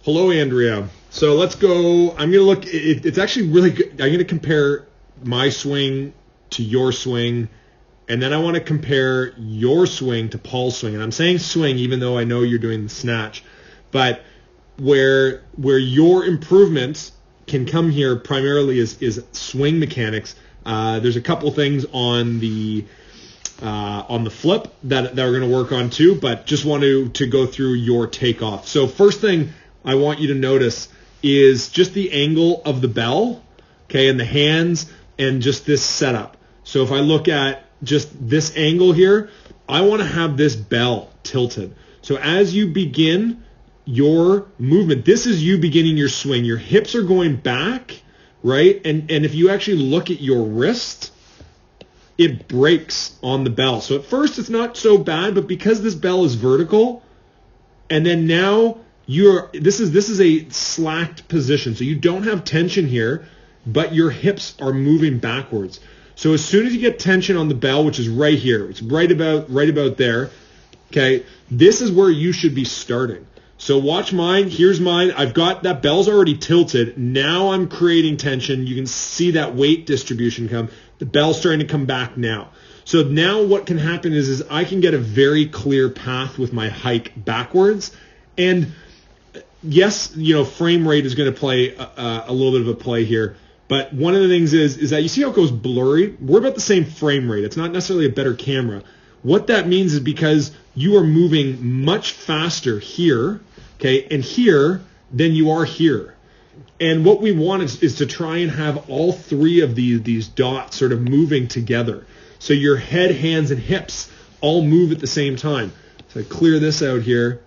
Hello, Andrea. So let's go. I'm going to look. It's actually really good. I'm going to compare my swing to your swing, and then I want to compare your swing to Paul's swing. And I'm saying swing even though I know you're doing the snatch. But where your improvements can come here primarily is swing mechanics. There's a couple things on the flip that we're going to work on too, but just want to go through your takeoff. So first thing I want you to notice is just the angle of the bell, okay, and the hands and just this setup. So if I look at just this angle here, I want to have this bell tilted. So as you begin your movement, this is you beginning your swing. Your hips are going back, right? And if you actually look at your wrist, it breaks on the bell. So at first it's not so bad, but because this bell is vertical, and then now this is a slacked position. So you don't have tension here, but your hips are moving backwards. So as soon as you get tension on the bell, which is right here, it's right about there, okay, this is where you should be starting. So watch mine. Here's mine. I've got that bell's already tilted. Now I'm creating tension. You can see that weight distribution come. The bell's starting to come back now. So now what can happen is I can get a very clear path with my hike backwards. And yes, frame rate is going to play a little bit of a play here. But one of the things is that you see how it goes blurry? We're about the same frame rate. It's not necessarily a better camera. What that means is because you are moving much faster here, okay, and here than you are here. And what we want is to try and have all three of these dots sort of moving together. So your head, hands, and hips all move at the same time. So I clear this out here,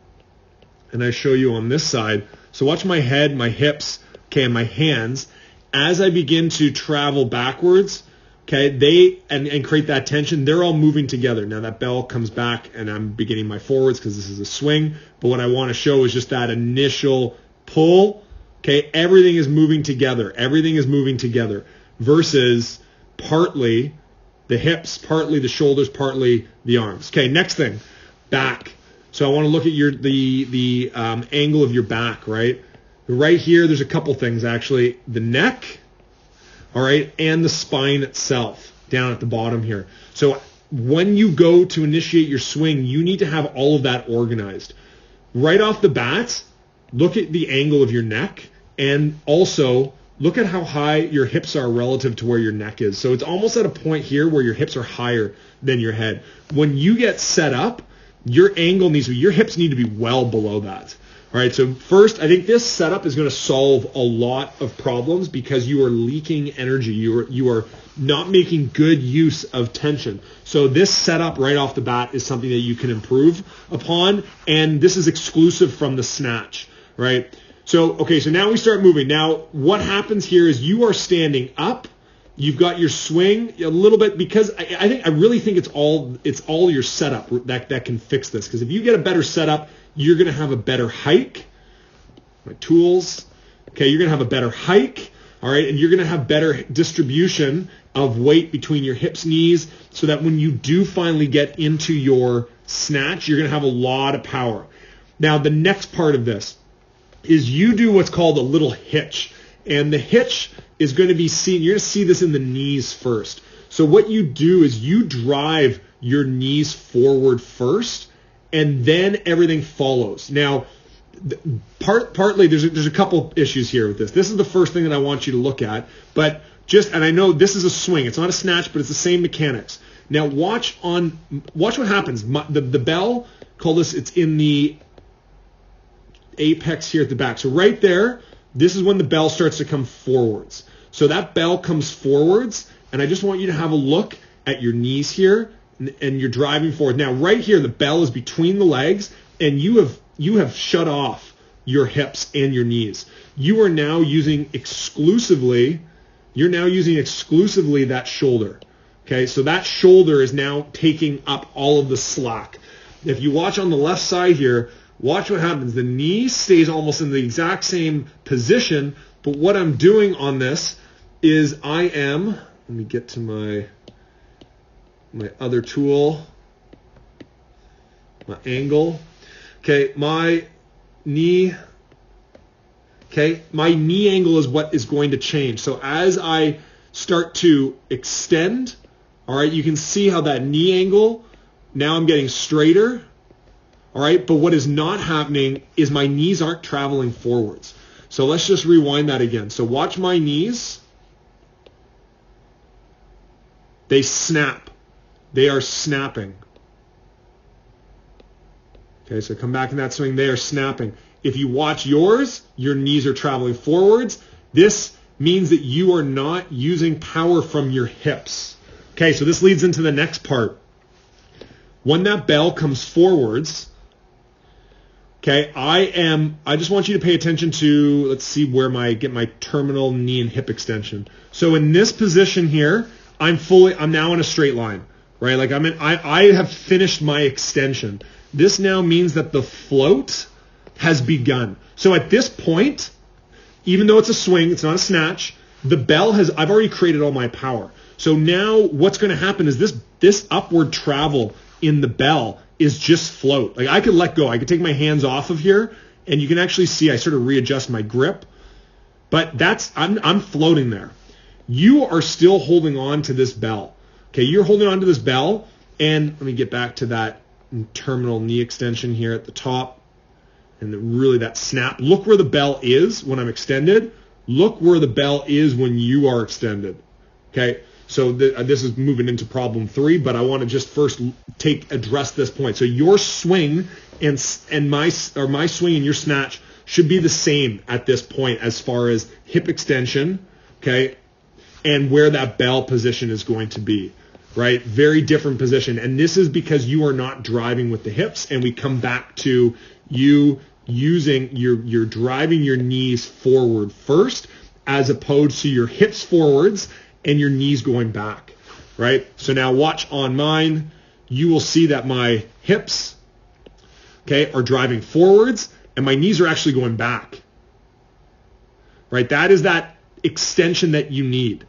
and I show you on this side. So watch my head, my hips, okay, and my hands. As I begin to travel backwards, okay, and create that tension, they're all moving together. Now that bell comes back, and I'm beginning my forwards because this is a swing. But what I want to show is just that initial pull. Okay, everything is moving together. Everything is moving together versus partly the hips, partly the shoulders, partly the arms. Okay, next thing, back. So I want to look at the angle of your back, right? Right here, there's a couple things actually. The neck, all right, and the spine itself down at the bottom here. So when you go to initiate your swing, you need to have all of that organized. Right off the bat, look at the angle of your neck, and also look at how high your hips are relative to where your neck is. So it's almost at a point here where your hips are higher than your head. When you get set up, your hips need to be well below that. All right, so first, I think this setup is going to solve a lot of problems because you are leaking energy. You are not making good use of tension. So this setup right off the bat is something that you can improve upon, and this is exclusive from the snatch, right? So, okay, so now we start moving. Now, what happens here is you are standing up. You've got your swing a little bit because I really think it's all your setup that can fix this. Because if you get a better setup, you're going to have a better hike. My tools. Okay, you're going to have a better hike. All right, and you're going to have better distribution of weight between your hips, knees, so that when you do finally get into your snatch, you're going to have a lot of power. Now, the next part of this is you do what's called a little hitch. And the hitch is going to be seen, you're going to see this in the knees first. So what you do is you drive your knees forward first, and then everything follows. Now, partly there's a couple issues here with this. This is the first thing that I want you to look at, but and I know this is a swing. It's not a snatch, but it's the same mechanics. Now watch what happens. The bell, it's in the apex here at the back. So right there, this is when the bell starts to come forwards. So that bell comes forwards, and I just want you to have a look at your knees here, and you're driving forward. Now, right here, the bell is between the legs, and you have shut off your hips and your knees. You are now using exclusively that shoulder. Okay, so that shoulder is now taking up all of the slack. If you watch on the left side here, watch what happens. The knee stays almost in the exact same position, but what I'm doing on this is let me get to my other tool, my angle. Okay, my knee Okay, my knee angle is what is going to change. So as I start to extend, all right, you can see how that knee angle, now I'm getting straighter, all right, but what is not happening is my knees aren't traveling forwards. So let's just rewind that again. So watch my knees. They snap. They are snapping. Okay, so come back in that swing. They are snapping. If you watch yours, your knees are traveling forwards. This means that you are not using power from your hips. Okay, so this leads into the next part. When that bell comes forwards, okay, I just want you to pay attention to, let's see where get my terminal knee and hip extension. So in this position here, I'm now in a straight line, right? Like I have finished my extension. This now means that the float has begun. So at this point, even though it's a swing, it's not a snatch, I've already created all my power. So now what's going to happen is this upward travel in the bell is just float. Like I could let go. I could take my hands off of here, and you can actually see I sort of readjust my grip. But I'm floating there. You are still holding on to this bell. Okay, you're holding on to this bell, and let me get back to that terminal knee extension here at the top, and really that snap. Look where the bell is when I'm extended. Look where the bell is when you are extended. Okay, so this is moving into problem 3, but I want to just first address this point. So your swing and my swing and your snatch should be the same at this point as far as hip extension, okay, and where that bell position is going to be, right? Very different position. And this is because you are not driving with the hips, and we come back to you you're driving your knees forward first as opposed to your hips forwards and your knees going back, right? So now watch on mine. You will see that my hips, okay, are driving forwards and my knees are actually going back, right? That is that extension that you need,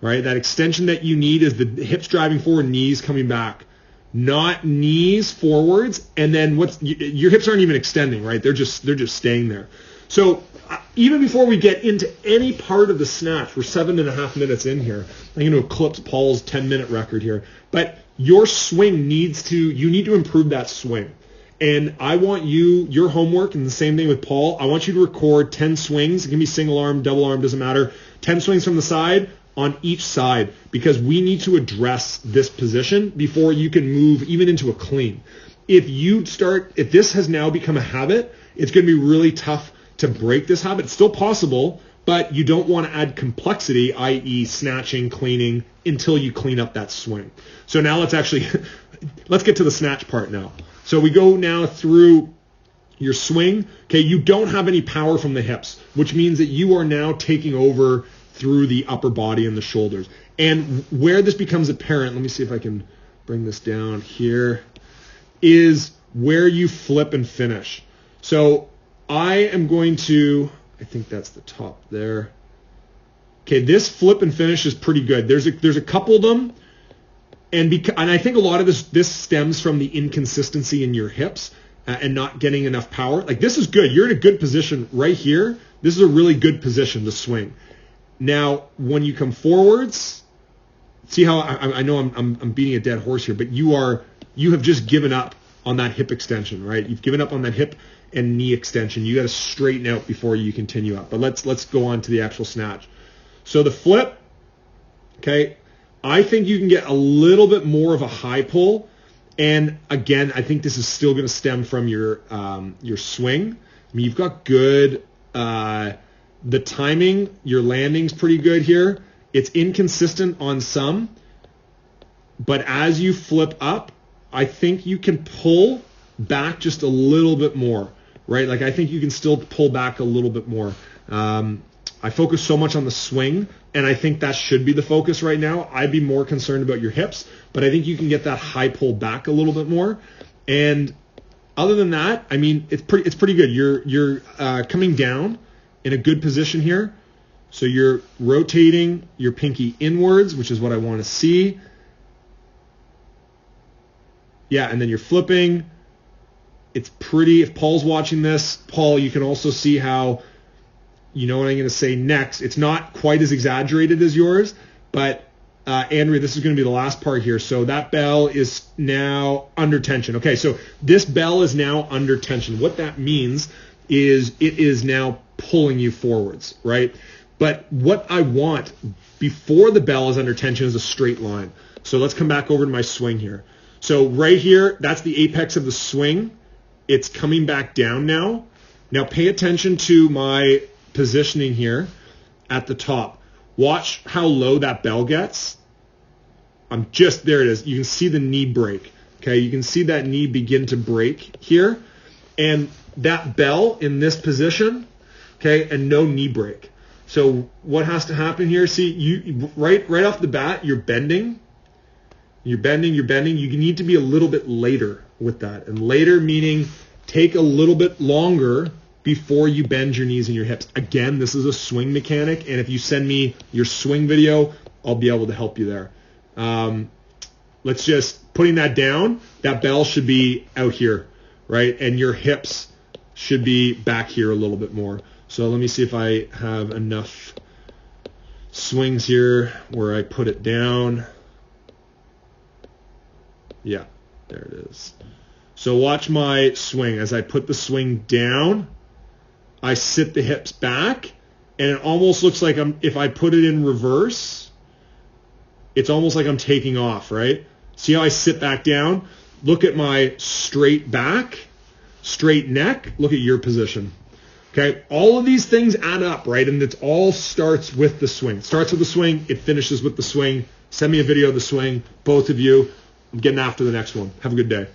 right? That extension that you need is the hips driving forward, knees coming back, not knees forwards. And then your hips aren't even extending, right? They're just staying there. So even before we get into any part of the snatch, we're 7.5 minutes in here. I'm going to eclipse Paul's 10-minute record here. But your swing you need to improve that swing. And I want your homework, and the same thing with Paul, I want you to record 10 swings. It can be single arm, double arm, doesn't matter. 10 swings from the side on each side, because we need to address this position before you can move even into a clean. If this has now become a habit, it's going to be really tough to break this habit. It's still possible, but you don't want to add complexity, i.e. snatching, cleaning, until you clean up that swing. So now let's get to the snatch part now. So we go now through your swing. Okay, you don't have any power from the hips, which means that you are now taking over through the upper body and the shoulders. And where this becomes apparent, let me see if I can bring this down here, is where you flip and finish. So I think that's the top there. Okay, this flip and finish is pretty good. There's a couple of them, and I think a lot of this stems from the inconsistency in your hips and not getting enough power. Like, this is good. You're in a good position right here. This is a really good position to swing. Now, when you come forwards, see how I know I'm beating a dead horse here, but you have just given up on that hip extension, right? You've given up on that hip and knee extension. You got to straighten out before you continue up. But let's go on to the actual snatch. So the flip, okay, I think you can get a little bit more of a high pull. And again, I think this is still going to stem from your swing. I mean, you've got good, the timing, your landing's pretty good here. It's inconsistent on some, but as you flip up, I think you can pull back just a little bit more, right? Like, I think you can still pull back a little bit more. I focus so much on the swing, and I think that should be the focus right now. I'd be more concerned about your hips, but I think you can get that high pull back a little bit more. And other than that, I mean, it's pretty good. You're coming down in a good position here. So you're rotating your pinky inwards, which is what I want to see. Yeah, and then you're flipping. It's pretty. If Paul's watching this, Paul, you can also see how you know what I'm going to say next. It's not quite as exaggerated as yours, but Andrea, this is going to be the last part here. So that bell is now under tension. Okay, so this bell is now under tension. What that means is it is now pulling you forwards, right? But what I want before the bell is under tension is a straight line. So let's come back over to my swing here. So right here, that's the apex of the swing. It's coming back down now. Now pay attention to my positioning here at the top. Watch how low that bell gets. There it is. You can see the knee break. Okay, you can see that knee begin to break here. And that bell in this position, okay, and no knee break. So what has to happen here? See, you right off the bat, you're bending. You're bending. You need to be a little bit later with that. And later meaning take a little bit longer before you bend your knees and your hips. Again, this is a swing mechanic, and if you send me your swing video, I'll be able to help you there. Let's just, putting that down, that bell should be out here, right? And your hips should be back here a little bit more. So let me see if I have enough swings here where I put it down. Yeah, there it is. So watch my swing. As I put the swing down, I sit the hips back, and it almost looks like if I put it in reverse, it's almost like I'm taking off, right? See how I sit back down? Look at my straight back, straight neck. Look at your position. Okay, all of these things add up, right? And it all starts with the swing. It starts with the swing, it finishes with the swing. Send me a video of the swing, both of you. I'm getting after the next one. Have a good day.